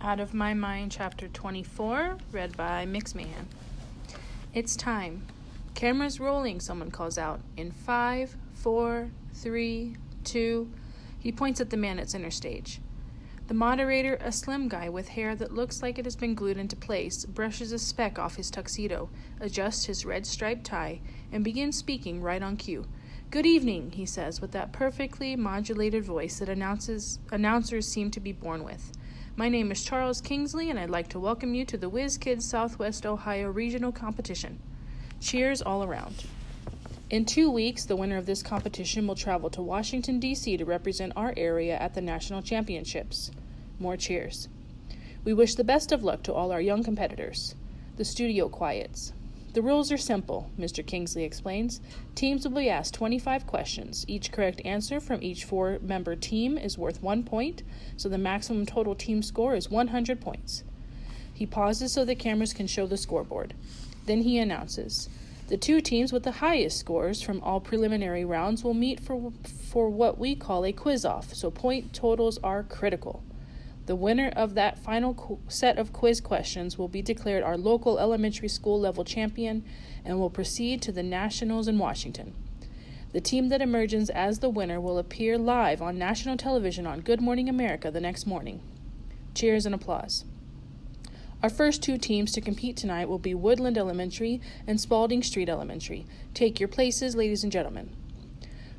Out of My Mind, Chapter 24, read by Mahan. It's time. Camera's rolling, someone calls out. In 5, 4, 3, 2. He points at the man at center stage. The moderator, a slim guy with hair that looks like it has been glued into place, brushes a speck off his tuxedo, adjusts his red striped tie, and begins speaking right on cue. "Good evening," he says, with that perfectly modulated voice that announcers seem to be born with. "My name is Charles Kingsley, and I'd like to welcome you to the Whiz Kids Southwest Ohio Regional Competition." Cheers all around. In 2 weeks, the winner of this competition will travel to Washington, D.C. to represent our area at the national championships. More cheers. "We wish the best of luck to all our young competitors." The studio quiets. "The rules are simple," Mr. Kingsley explains. "Teams will be asked 25 questions. Each correct answer from each 4-member team is worth 1 point, so the maximum total team score is 100 points. He pauses so the cameras can show the scoreboard. Then he announces, "The 2 teams with the highest scores from all preliminary rounds will meet for what we call a quiz-off, so point totals are critical. The winner of that final set of quiz questions will be declared our local elementary school level champion and will proceed to the nationals in Washington. The team that emerges as the winner will appear live on national television on Good Morning America the next morning." Cheers and applause. Our first 2 teams to compete tonight will be Woodland Elementary and Spalding Street Elementary. Take your places, ladies and gentlemen.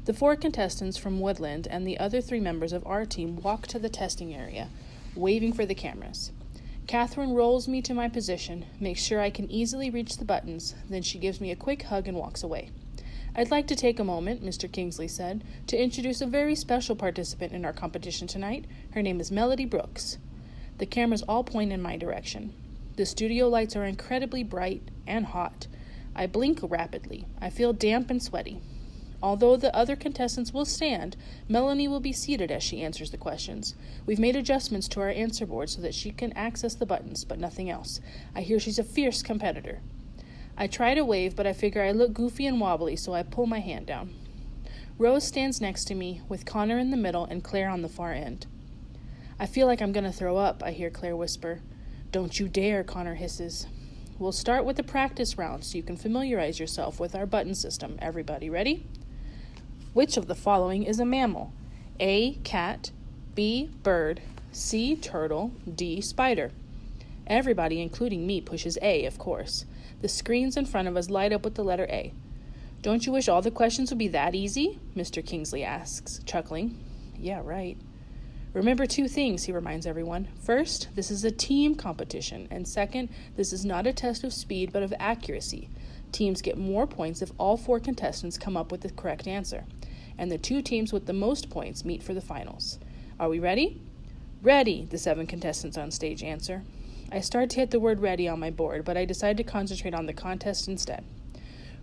The 4 contestants from Woodland and the other 3 members of our team walk to the testing area, waving for the cameras. Catherine rolls me to my position, makes sure I can easily reach the buttons, then she gives me a quick hug and walks away. "I'd like to take a moment," Mr. Kingsley said, "to introduce a very special participant in our competition tonight. Her name is Melody Brooks." The cameras all point in my direction. The studio lights are incredibly bright and hot. I blink rapidly. I feel damp and sweaty. Although the other contestants will stand, Melanie will be seated as she answers the questions. We've made adjustments to our answer board so that she can access the buttons, but nothing else. I hear she's a fierce competitor. I try to wave, but I figure I look goofy and wobbly, so I pull my hand down. Rose stands next to me, with Connor in the middle and Claire on the far end. "I feel like I'm going to throw up," I hear Claire whisper. "Don't you dare," Connor hisses. "We'll start with the practice round so you can familiarize yourself with our button system. Everybody ready? Which of the following is a mammal? A, cat, B, bird, C, turtle, D, spider." Everybody, including me, pushes A, of course. The screens in front of us light up with the letter A. "Don't you wish all the questions would be that easy?" Mr. Kingsley asks, chuckling. "Yeah, right." "Remember 2 things," he reminds everyone. "First, this is a team competition, and second, this is not a test of speed but of accuracy. Teams get more points if all 4 contestants come up with the correct answer, and the 2 teams with the most points meet for the finals. Are we ready?" "Ready," the 7 contestants on stage answer. I start to hit the word ready on my board, but I decide to concentrate on the contest instead.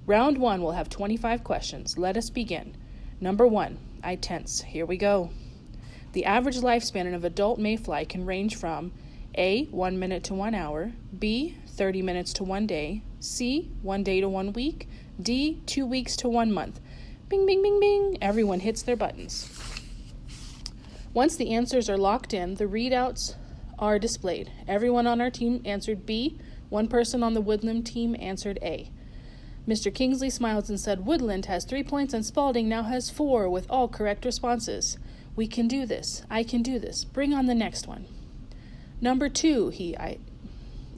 Round 1 will have 25 questions. Let us begin. Number 1. I tense. Here we go. The average lifespan of an adult mayfly can range from A, 1 minute to 1 hour, B, 30 minutes to 1 day, C, 1 day to 1 week, D, 2 weeks to 1 month. Bing, bing, bing, bing. Everyone hits their buttons. Once the answers are locked in, the readouts are displayed. Everyone on our team answered B. 1 person on the Woodland team answered A. Mr. Kingsley smiled and said, "Woodland has 3 points and Spalding now has 4 with all correct responses. We can do this. I can do this. Bring on the next one." "Number 2, he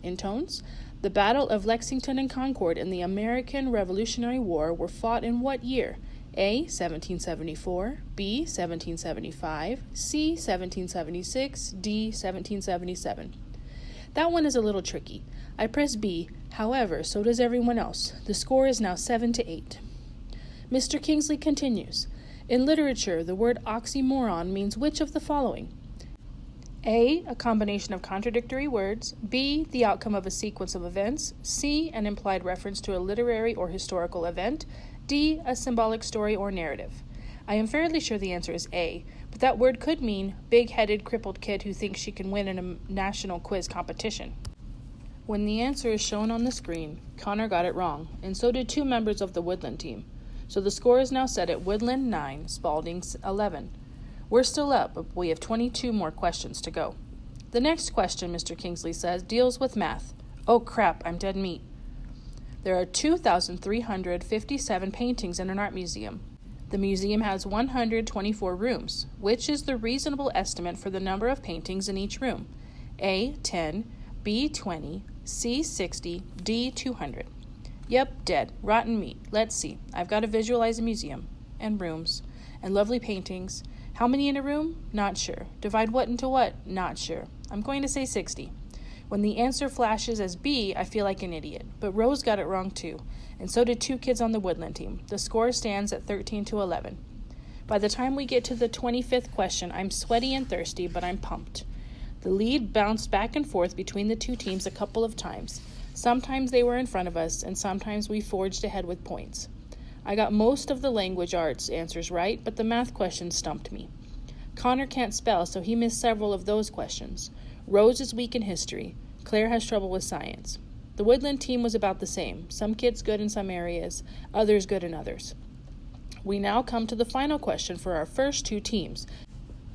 intones. "The Battle of Lexington and Concord in the American Revolutionary War were fought in what year? A, 1774, B, 1775, C, 1776, D, 1777. That one is a little tricky. I press B, however, so does everyone else. The score is now 7-8. Mr. Kingsley continues. "In literature, the word oxymoron means which of the following? A, a combination of contradictory words, B, the outcome of a sequence of events, C, an implied reference to a literary or historical event, D, a symbolic story or narrative. I am fairly sure the answer is A, but that word could mean big-headed, crippled kid who thinks she can win in a national quiz competition." When the answer is shown on the screen, Connor got it wrong, and so did 2 members of the Woodland team. So the score is now set at Woodland 9, Spalding 11. We're still up, but we have 22 more questions to go. The next question, Mr. Kingsley says, deals with math. Oh crap, I'm dead meat. There are 2,357 paintings in an art museum. The museum has 124 rooms. Which is the reasonable estimate for the number of paintings in each room? A, 10, B, 20, C, 60, D, 200. Yep, dead. Rotten meat. Let's see. I've got to visualize a museum. And rooms. And lovely paintings. How many in a room? Not sure. Divide what into what? Not sure. I'm going to say 60. When the answer flashes as B, I feel like an idiot. But Rose got it wrong too. And so did two kids on the Woodland team. The score stands at 13-11. By the time we get to the 25th question, I'm sweaty and thirsty, but I'm pumped. The lead bounced back and forth between the two teams a couple of times. Sometimes they were in front of us, and sometimes we forged ahead with points. I got most of the language arts answers right, but the math questions stumped me. Connor can't spell, so he missed several of those questions. Rose is weak in history. Claire has trouble with science. The Woodland team was about the same. Some kids good in some areas, others good in others. We now come to the final question for our first two teams.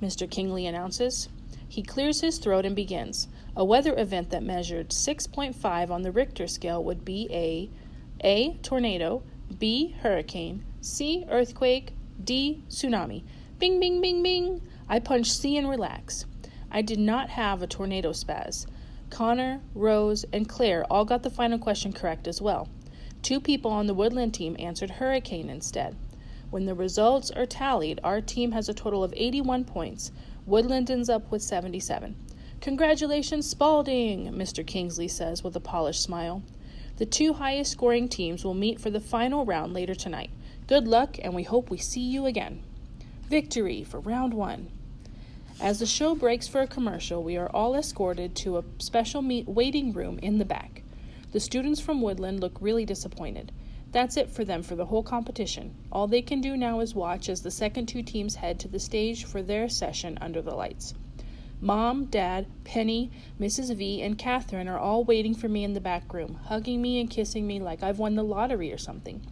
Mr. Kingley announces. He clears his throat and begins. A weather event that measured 6.5 on the Richter scale would be A, tornado, B, hurricane, C, earthquake, D, tsunami. Bing, bing, bing, bing. I punch C and relax. I did not have a tornado spaz. Connor, Rose, and Claire all got the final question correct as well. Two people on the Woodland team answered hurricane instead. When the results are tallied, our team has a total of 81 points. Woodland ends up with 77. Congratulations, Spalding, Mr. Kingsley says with a polished smile. The two highest scoring teams will meet for the final round later tonight. Good luck, and we hope we see you again. Victory for round 1. As the show breaks for a commercial, we are all escorted to a special waiting room in the back. The students from Woodland look really disappointed. That's it for them for the whole competition. All they can do now is watch as the second two teams head to the stage for their session under the lights. Mom, Dad, Penny, Mrs. V, and Catherine are all waiting for me in the back room, hugging me and kissing me like I've won the lottery or something.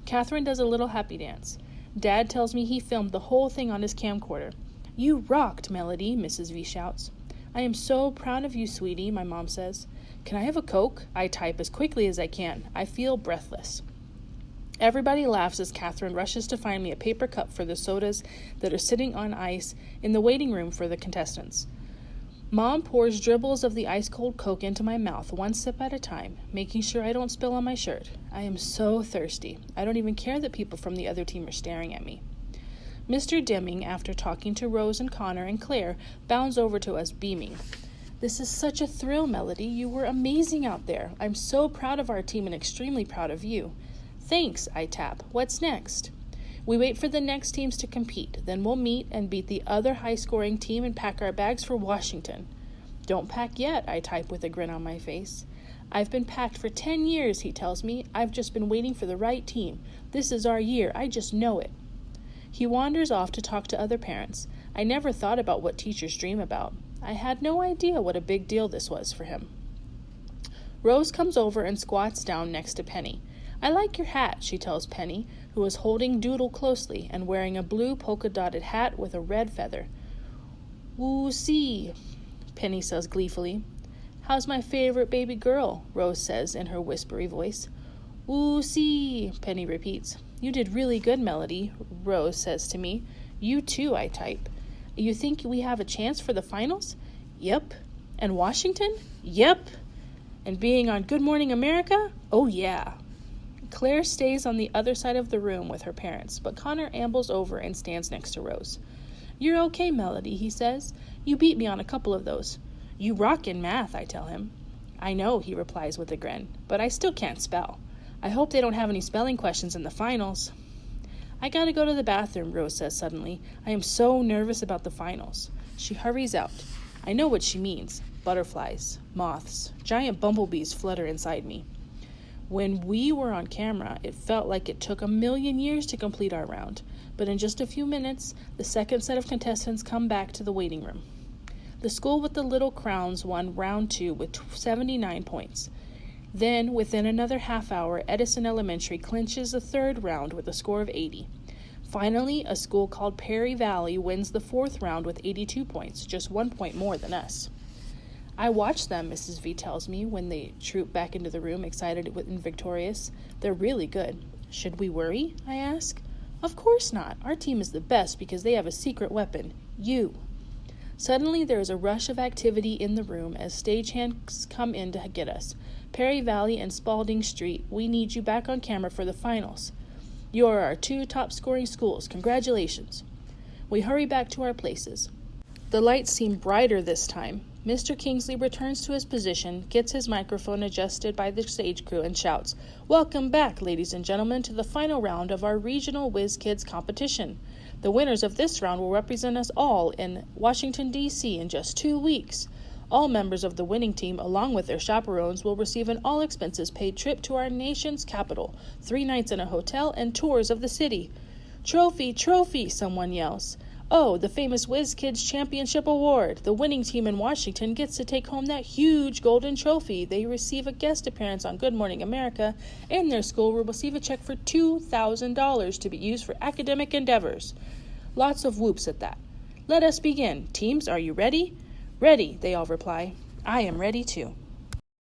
Catherine does a little happy dance. Dad tells me he filmed the whole thing on his camcorder. You rocked, Melody, Mrs. V shouts. I am so proud of you, sweetie, my mom says. Can I have a Coke? I type as quickly as I can. I feel breathless. Everybody laughs as Catherine rushes to find me a paper cup for the sodas that are sitting on ice in the waiting room for the contestants. Mom pours dribbles of the ice-cold Coke into my mouth, one sip at a time, making sure I don't spill on my shirt. I am so thirsty. I don't even care that people from the other team are staring at me. Mr. Deming, after talking to Rose and Connor and Claire, bounds over to us, beaming. This is such a thrill, Melody. You were amazing out there. I'm so proud of our team and extremely proud of you. Thanks, I tap. What's next? We wait for the next teams to compete. Then we'll meet and beat the other high-scoring team and pack our bags for Washington. Don't pack yet, I type with a grin on my face. I've been packed for 10 years, he tells me. I've just been waiting for the right team. This is our year. I just know it. He wanders off to talk to other parents. I never thought about what teachers dream about. I had no idea what a big deal this was for him. Rose comes over and squats down next to Penny. I like your hat, she tells Penny, who is holding Doodle closely and wearing a blue polka-dotted hat with a red feather. Woo see, Penny says gleefully. How's my favorite baby girl? Rose says in her whispery voice. Woo see, Penny repeats. You did really good, Melody, Rose says to me. You too, I type. You think we have a chance for the finals? Yep. And Washington? Yep. And being on Good Morning America? Oh yeah. Claire stays on the other side of the room with her parents, but Connor ambles over and stands next to Rose. You're okay, Melody, he says. You beat me on a couple of those. You rock in math, I tell him. I know, he replies with a grin, but I still can't spell. I hope they don't have any spelling questions in the finals. I gotta go to the bathroom, Rose says suddenly. I am so nervous about the finals. She hurries out. I know what she means. Butterflies, moths, giant bumblebees flutter inside me. When we were on camera, it felt like it took 1,000,000 years to complete our round, but in just a few minutes, the second set of contestants come back to the waiting room. The school with the little crowns won round 2 with 79 points. Then, within another half hour, Edison Elementary clinches the third round with a score of 80. Finally, a school called Perry Valley wins the fourth round with 82 points, just 1 point more than us. I watched them, Mrs. V tells me, when they troop back into the room, excited and victorious. They're really good. Should we worry? I ask. Of course not. Our team is the best because they have a secret weapon. You. Suddenly there is a rush of activity in the room as stagehands come in to get us. Perry Valley and Spalding Street, we need you back on camera for the finals. You are our 2 top-scoring schools. Congratulations. We hurry back to our places. The lights seem brighter this time. Mr. Kingsley returns to his position, gets his microphone adjusted by the stage crew, and shouts, "Welcome back, ladies and gentlemen, to the final round of our regional Whiz Kids competition. The winners of this round will represent us all in Washington, D.C. in just 2 weeks. All members of the winning team, along with their chaperones, will receive an all-expenses-paid trip to our nation's capital, 3 nights in a hotel, and tours of the city." "Trophy, trophy," someone yells. "Oh, the famous Whiz Kids Championship Award. The winning team in Washington gets to take home that huge golden trophy. They receive a guest appearance on Good Morning America, and their school will receive a check for $2,000 to be used for academic endeavors." Lots of whoops at that. "Let us begin. Teams, are you ready?" "Ready," they all reply. I am ready too.